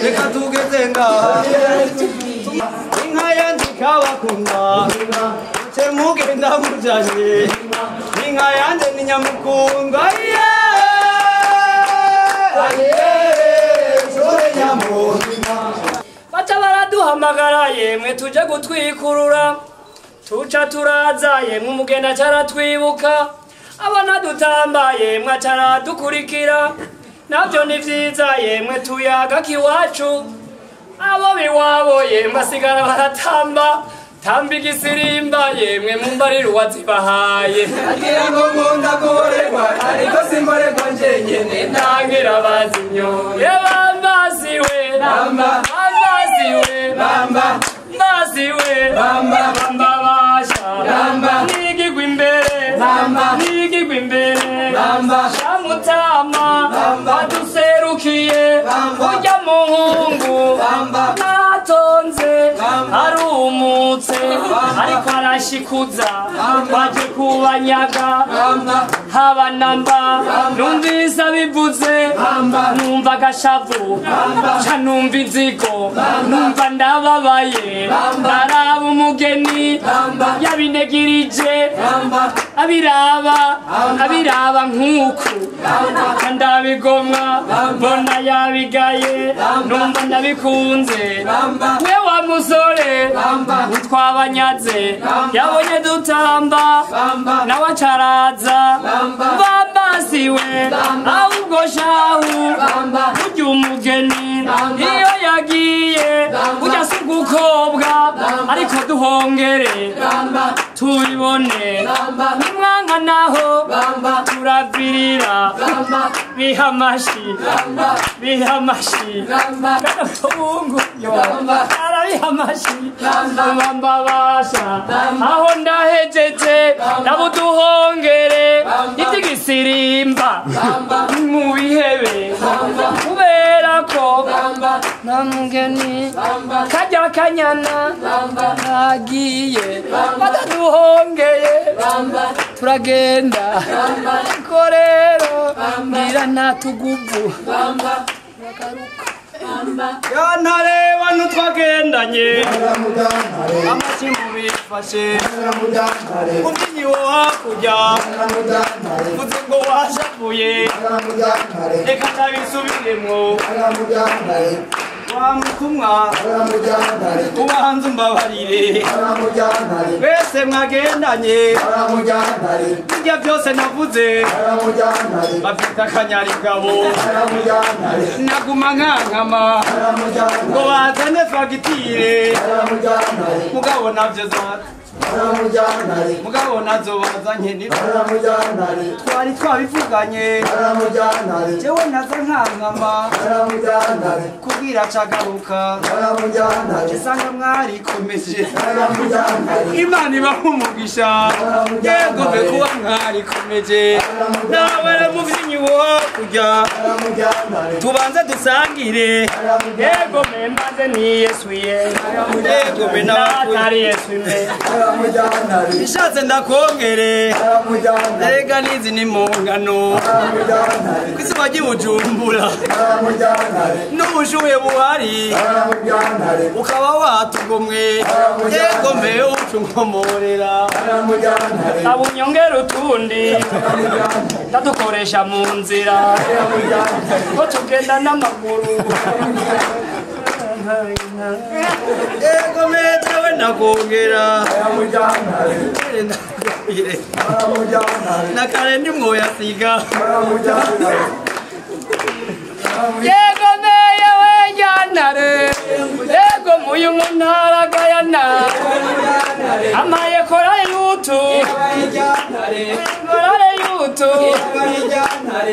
S2: reka tugeze ngaha inka yanjye ikabakunda ce mugenda mujanye inka yanjye ni Nyamukunda
S1: baca baraduhamagara yemwe tuje gutwikurura tuca turaza yemwe umugenda caratwibuka abana dutamba yemwe acaradukurikira navyo ni vyiza yemwe tuyaga kiwacu abo biwabo yemwe asigara baratamba tamba igisirimba yemwe mumbarira uwazibahaye agira ngo nkunda kuboregwa ariko simboregwa njenyene ntangira bazinyoye bambasiwe bamba basha nigigwa imbere shamutama waduserukiye urya muhungu natonze arumutse ariko arashikuza twaje kubanyaga haba namba numvise abivuze numva agashavu ca numva inzigo numva ndababaye ndaraba umugeni yabinegirije abiraba nk'uku ndabigomwa mbona yabigaye numva ndabikunze we wa musore utwabanyaze yabonye dutamba nawe acaraza turavirira bihamashi gahungu arabihamashi bambabasha aho ndahejeje nabuduhongere iby'igisirimba mu bihebe kubera ko namugeni kajya kanyana nagiye bataduhongeye turagenda ko rero ngira ntatuguvu
S2: yantare bantu twagendanye amashi mu bifashe umbyinyi wo hakurya uvuze ngo washavuye reka ntabisubiremwo wa mutumwa ubanza umbabarire wese mwagendanye ibyo byose navuze bafite akanyarigabo naguma nkankama ngo bazane fagitire mugabo navyo mugabo nazo bazanye twari twabivuganye jewe naza nkankama kubwira cagaruka gisanga mwarikomeje imana ibaha umugisha yego be kuba mwarikomeje nawe muvyinyi wo hakurya tubanze dusangire
S1: yego membaze ni yesuye
S2: yego be
S1: natari yesuye
S2: ishatse ndakongere erega nizi ni mungano kwisiba ry'Ibujumbura n'ubushuhe buhari ukaba watugomwe yego mbe ucunkomorera
S1: abunyongera utundi ndadukoresha mu nzira ko tugenda n'amaguru
S2: yego metewe nakongera nakare ndimwoyasiga
S1: yego meye wenyantare yego muyu muntaragayana amaye korale yutu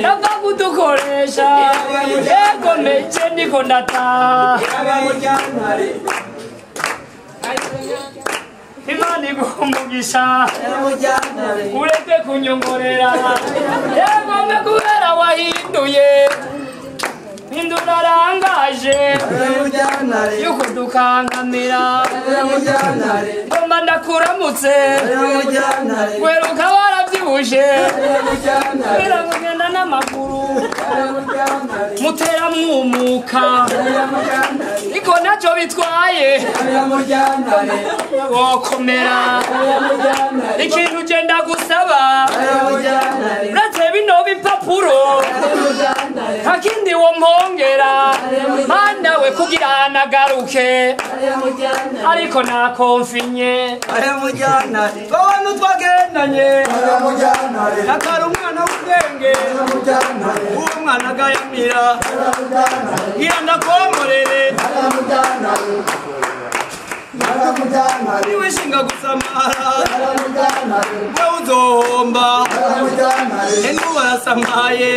S1: nava kudukoresha yego meje ndiko ndataha Imana igumugisha ureke kunyongorera yego mbe kubera wahinduye hindura arangaje yuko dukankamira ngomba ndakuramutse weruka waravyibushe kubera kugenda n'amaguru mutera mwumuka iko naco bitwaye wokomera ikintu ugenda gusaba uretse bino bipapuro nta kindi wo mpongera mana we kugira nagaruke ariko nakomfinye
S2: abantu twagendanye nakari umwana w'ubwenge uwo mwana agayamira ngira ndakomorere niwe nshinga gusamara we uzohomba n'ubu arasamaye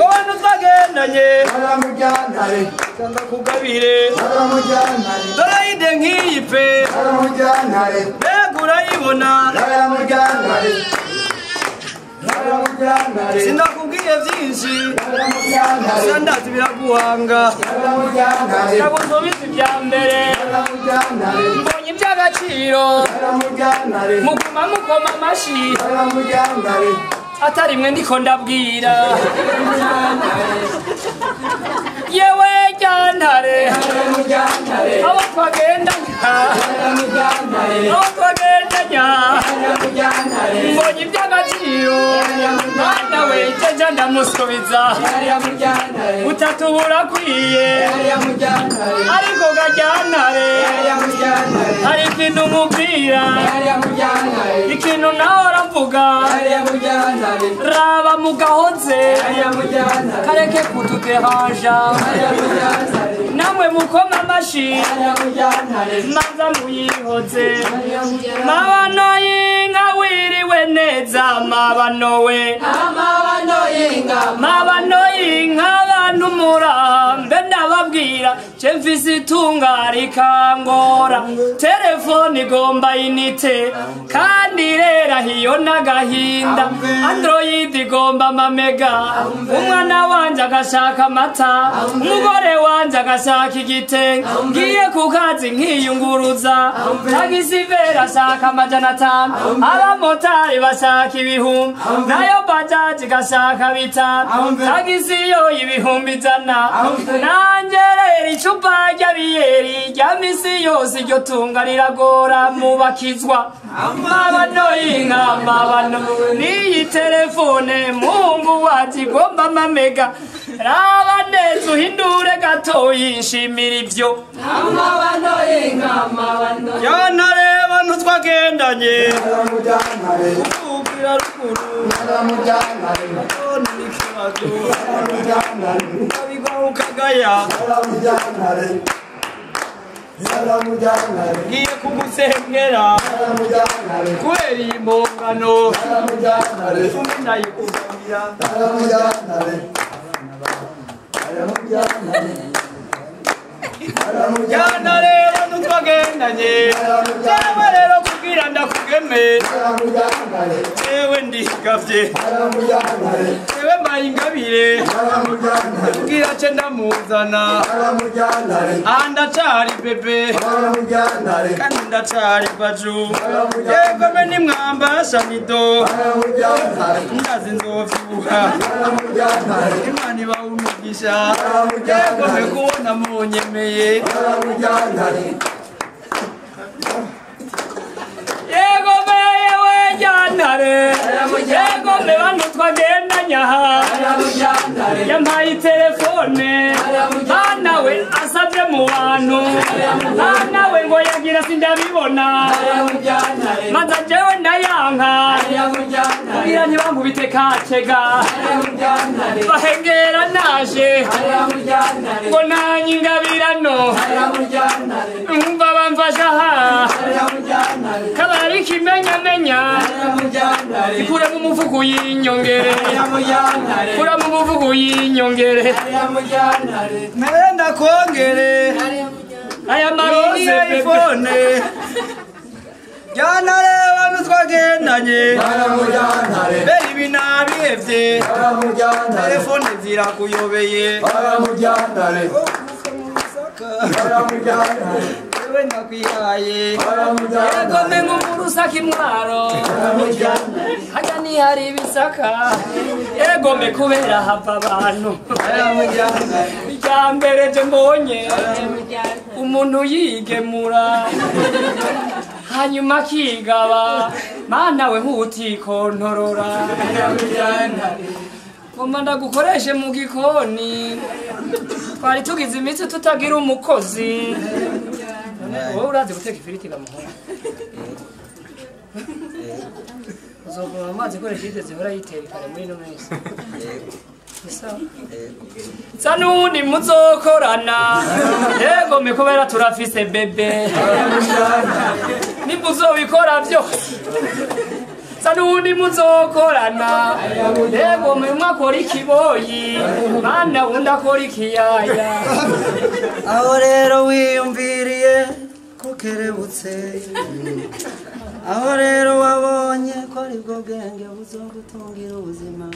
S2: abantu twagendanye cyangwa kugabire dore yide nk'iyi pe mbega urayibona sindakubwiye byinshi sandazi biraguhanga
S1: ndagusubiza ibya mbere mbonye iby'agaciro muguma mukoma amashi atari mwe ndiko ndabwira yewe jyantare abo twagendanya mbonye iby'agaciro mwana we jeje ndamusubiza utatubura kwiye ariko gajyantare hari ikintu mubwira ikintu nawe uravuga raba mugahoze kareke kutudehaja namwe mukoma amashi manza muyihoze mabano y'inka wiriwe mwiriwe neza mabano we mabano y'inka abantu murambe ndababwira je mfise itunga rikangora telefone igomba inite kandi rera hiyo n'agahinda android igomba mamega umwana wanje agashaka amata umugore wanje agashaka igitenge ngiye ku kazi nkiyunguruza tagisi vera ashaka amajana 5 abamotari bashaka ibihumbi nayo bajaji gashaka 5 tagisi yo ibihumbi 100 nangerera icupa ry'abiyeri rya misi yose iryo tunga riragora mubakizwa mabano y'inka mabano n'iyi telefone mungu wazigomba mamega raba neza uhindure gato yishimira ivyo mabano y'inka mabano
S2: yanareba ntitwagendanye ukubwira rukuru n'ikibazo ukabiga ukagaya ngiye kugusengera kubera iyi mbongano tumwe ndayikuzanira yana rero ntitwagendanye jewe rero kugira ndakugeme jewe ndigavye jewe mbaye ingabire kugira ce ndamuzana aha ndacari bebe kandi ndacari baju yegome nimwambasha nido ndazi nzovyibuha imana ibaha umugisha yegome kubona munyemeye yegome yewe jantare yegome bantu twagendanya aha yampaye telefone banawe asavye mu bantu banawe ngo yagira sindabibona maze jewe ndayanka kugira ntibankubite kacega bahengera naje ngo nanyingabirano umva bamfasha aha kabari kimenyamenya ikure mu mufuku y'inyongere kura mu mufuku y'inyongere nenda kongere
S1: aya marose
S2: iPhone jana reba ntitwagendanye beri binabihevye telefone zirakuyobeye wenda kwihaye
S1: yegome nk'umurusaka imwaro hajya nihari ibisaka yegome kubera hava abantu irya mbere je mbonye umuntu yigemura hanyuma akigaba mana we nk'utikontorora ngomba ndagukoreshe mu gikoni twari tugize imitsi tutagira umukozi wowe urazi guteka ifiriti gamuhora uzogoma amazi koresha ide zihora yiterekana muri ino minsi sa n'uwundi muzokorana yegome kubera turafise bebe nimba uzobikora vyose sa n'uwundi muzokorana yegome mwakora ikiboyi mana wundi akora ikiyaya
S2: aho rero wiyumviriye ko kerebutse aho rero wabonye ko aribwo bwenge buzogutungira ubuzima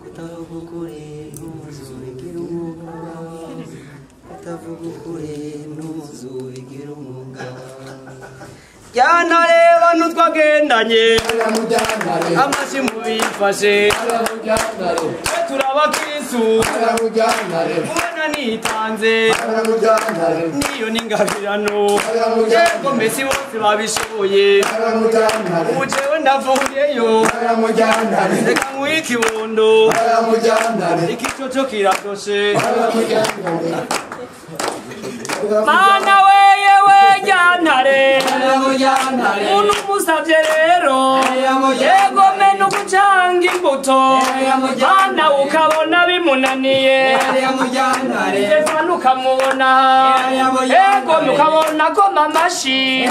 S2: kutavuga ukuri ntumuzubigira umwuga kutavuga ukuri ntumuzubigira umwuga jana reba ntitwagendanye amashi mubifashe turabakristu ubona nitanze niyo n'ingabirano yego mbese bose babishoboye ubu jewe ndavuyeyo reka nkwiye ikibondo ikicoco kiradoshe
S1: mana weye we jantare unu musavye rero yegome no gucanga imbuto Mana ukabona bimunaniye Stefano ukamubona ego ukabona ko mamashi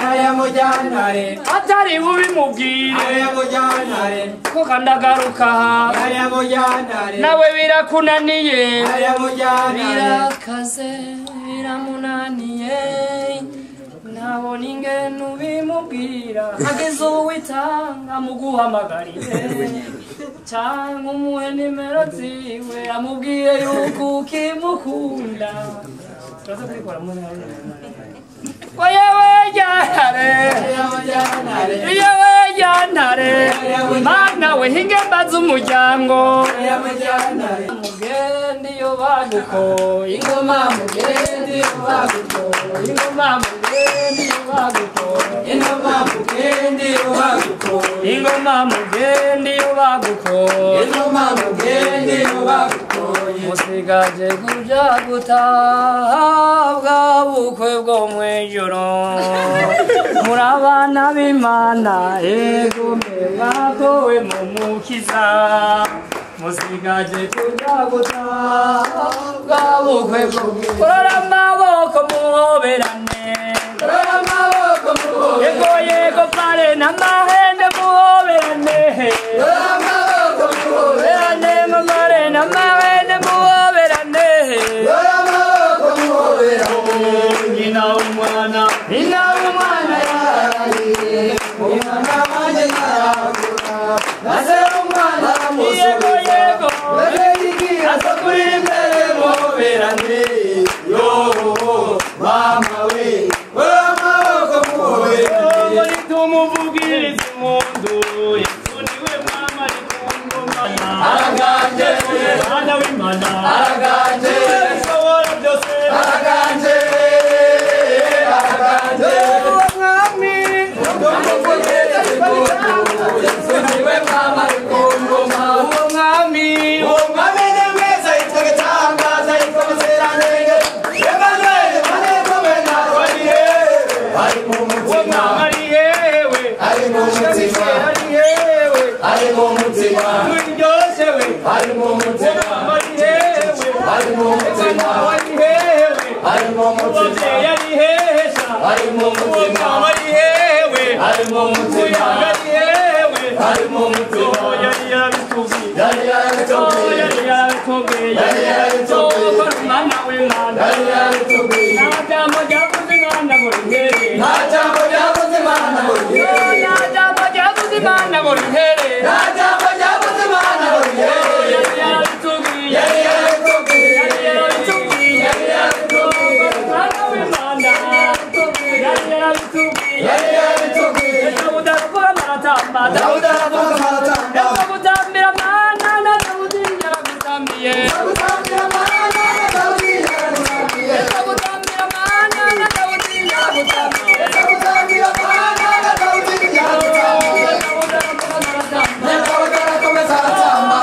S1: atari bubimubwire ko kandagaruka nawe birakunaniye birakaze biramunaniye nabona ingene ubimubwira ageze uwitanga muguhamagarire cyangwa umuhe nimero ziwe amubwiye yuko ukimukunda turaza kubikora muri yewe jantare Mana we hinge mbaza umuryango mugende iyo baguko ingoma mugende iyo baguko ingoma mugende iyo baguko ingoma mugende iyo baguko ingoma mugende iyo baguko ingoma mugende iyo baguko musigaje kuja gutahabwa bukwe bwo mwijoro murabana b'Imana ego mwagowe mu mukiza musigaje kuja gutahabwa bukwe bwo kurora amaboko muhoberane kurora amaboko muhoberane ego yego pare n'amahende muhoberane kurora amaboko muhoberane mare n'amahende muhoberane kurora amaboko muhoberane nyina umwana yaraye umwana wanje narakura nase umwana yego asakuri imbere muhoberane yo mama we amaboko muhoberane nitumuvugiriza impundu Yesu niwe mama rikungoma araganje mwana w'Imana araganje shobora byose araganje mwami Yesu niwe mama rikungoma mwami ni mwiza yitwa gitangaza yitwa muziranenge Emmanuel manegomena ari mu mutima ari mu mutima ari mu mutima mwiryoshe we ari mu mutima ari mu mutima ari mu mutima yari hesha ari mu mutima ari mu mutima ari mu mutima yari yarabitubwiye mwana w'Imana yari yarabitubwiye nta jambo ryavuze Imana ngo rihere nta jambo ryavuze Imana ngo rihere nta jambo ryavuze Imana ngo rihere nta jambo ryavuze Imana ngo rihere yari yarabitubwiye yari yarabitubwiye yari yarabitubwiye yari yarabitubwiye mwana w'Imana yari yarabitubwiye yari yarabitubwiye Dawudi aravuga maratamba Dawudi aravuga maratamba gutambira Mana na Dawudi yaragutambiye gutambira Mana na Dawudi yaragutambiye gutambira Mana na Dawudi yaragutambiye gutambira Mana na Dawudi yaragutambiye Dawudi arakomeza aratamba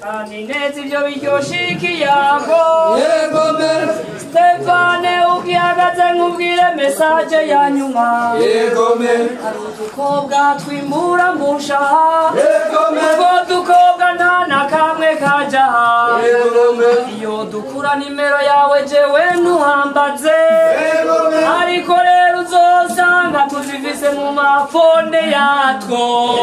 S1: Kaninezi vyo biryoshiki yako Stefane ukihagaze nkubwire message ya nyuma hari udukobwa twimbura mu nshaha utwo dukobwa nta na kamwe kajaha iyo dukura nimero yawe jewe ntuhambaze ariko rero uzosanga tuzifise mu mafone yatwo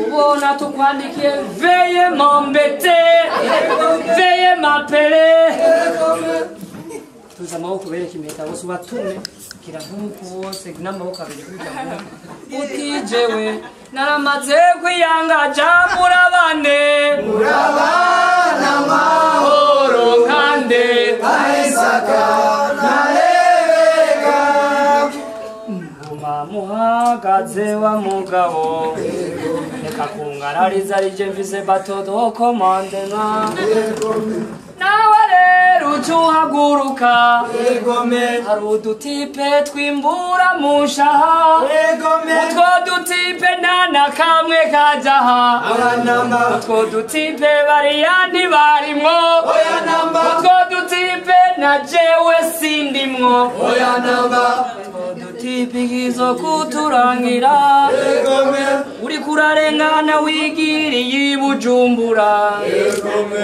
S1: ubona tukwandikiye veye m'embêter veye m'appeler tuza amaboko bereka impeta bose ubatume kira nk'uko bose n'amaboko abiri kuja uti jewe naramaze kwiyangaja murabane murabana mahoro nkande aisaka nareka muhagaze wa mugabo reka kungarariza rije mvise batodo komandema nawe rero ucuhaguruka hari udutipe twimbura mu nshaha utwo dutipe nta na kamwe kajaha utwo dutipe bariya ntibarimwo utwo dutipe na jewe sindimwo tipigizo kuturangira uri kurarengana wigiriye Bujumbura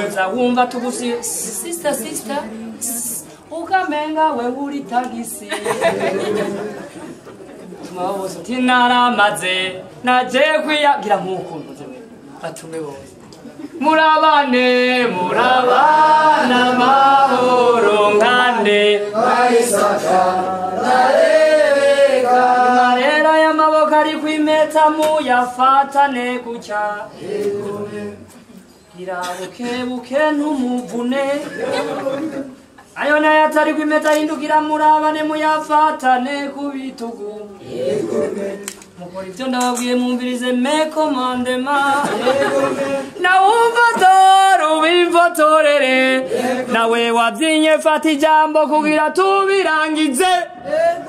S1: uza wumva tugusi sister ukamenga we uri tagisi mawose tinaramaze naje kwiyagira nk'ukuntu zewe batume bose murabane mahoro nkande bayisaka marera y'amaboko ari kwimeta muyafatane gutya irabukebuke ntumuvune ayo nayo atari kwimeta hindukira murabane muyafatane ku bitugu mukora ivyo ndababwiye mwumvirize me commandement nawe umvatora ubimvotorere nawe wavyinye fata ijambo kugira tubirangize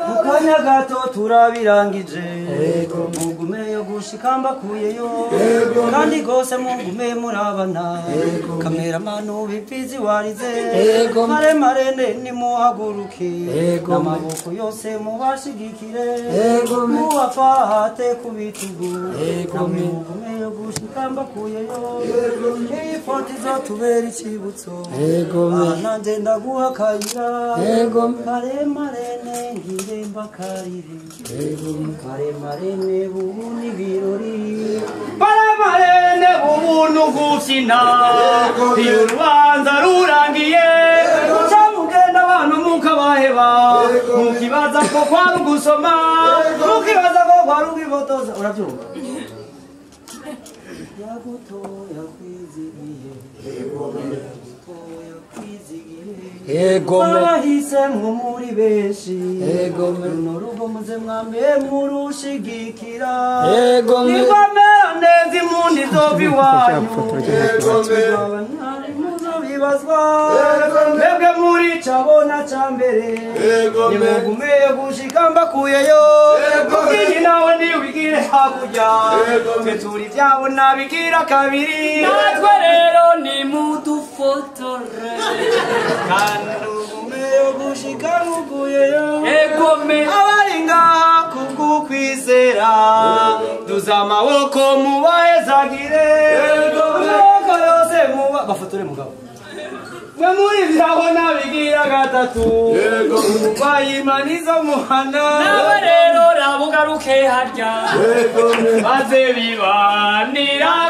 S3: mukanya gato turabirangije mugume yo gushika mbakuyeyo kandi gose mugume murabana kameramani ubipfizi warize maremare nimuhaguruke n'amaboko yose mubashigikire mubafate ku bitugu namwe mugume yo gushika mbakuyeyo ifoti izotubera icibutso nanje ndaguha akayira maremare ngire mbakarire maremare bubuni birori
S2: maremare ubuntu gufyina iyo urubanza rurangiye uca mugenda abantu mukabaheba mukibaza ko kwari ugusoma mukibaza ko kwari ukifotoza urabyumva
S3: yagutoya kwizigiye bahisemwo muri benshi runo rugo muze mwambe murushigikira nigomera neza impundi zova iwanyu muzobibazwa mwebwe muri cabona ca mbere nimugumeye gushika mbakuyeyo kuko nawe ntiwigire hakurya twe turi ivyabo nabigira kabiri
S1: natwe rero nimudufotore
S3: kandugumeyo gushika nuguyeyo abari ngaha kubw'ukwizera duza amaboko mubahezagire amaboko yose bafotore mugabo mwe muri vyabona bigira gatatu bayimaniza muhana
S1: nawe rero rabugaruke harya
S2: maze bibanira